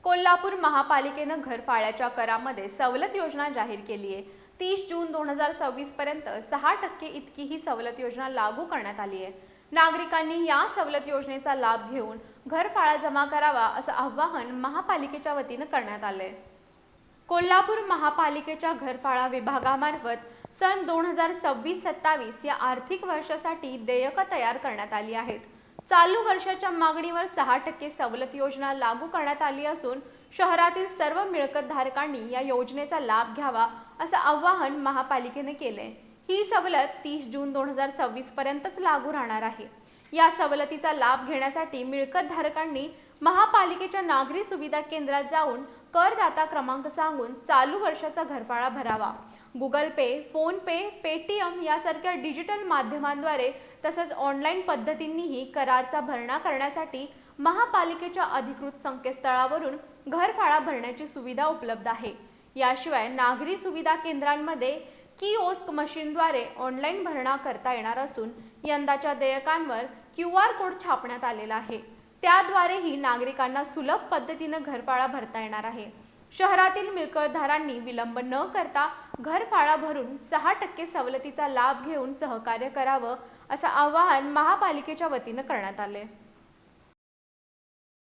कोल्हापूर महापालिकेनं घरफाळ्याच्या करामध्ये सवलत योजना जाहीर केली आहे। 30 जून 2026 पर्यंत 6% इतकी ही सवलत योजना लागू करण्यात आली आहे। नागरिकांनी या सवलत योजनेचा लाभ घेऊन घरफाळा जमा करावा असं आवाहन महापालिकेच्या वतीनं करण्यात आलंय। कोल्हापूर महापालिकेच्या घरफाळा विभागामार्फत सन 2026-27 या आर्थिक वर्षासाठी देयकं तयार करण्यात आली आहेत। चालू वर्षाच्या मागणीवर 6% सवलत योजना लागू करण्यात आली असून शहरातील सर्व मिळकतधारकांनी या योजनेचा लाभ घ्यावा असं आवाहन महापालिकेने केले। ही सवलत 30 जून 2026 पर्यंतच लागू राहणार आहे। या सवलतीचा लाभ घेण्यासाठी मिळकतधारकांनी महापालिकेच्या नागरी सुविधा केंद्रात जाऊन करदाता क्रमांक सांगून चालू वर्षाचा घरफाळा भरावा। गुगल पे, फोन पे, पेटीएम यासारख्या डिजिटल माध्यमांद्वारे तसंच ऑनलाईन पद्धतींनीही कराचा भरणा करण्यासाठी महापालिकेच्या अधिकृत संकेतस्थळावरून घरफाळा भरण्याची सुविधा उपलब्ध आहे। याशिवाय नागरी सुविधा केंद्रांमध्ये किओस्क मशीनद्वारे ऑनलाईन भरणा करता येणार असून यंदाच्या देयकांवर QR कोड छापण्यात आलेला आहे। त्याद्वारेही नागरिकांना सुलभ पद्धतीने घरफाळा भरता येणार आहे। शहरातील मिळकतदारांनी विलंब न करता घरफाळा भरून 6% सवलतीचा लाभ घेऊन सहकार्य करावं असं आवाहन महापालिकेच्या वतीनं करण्यात आले।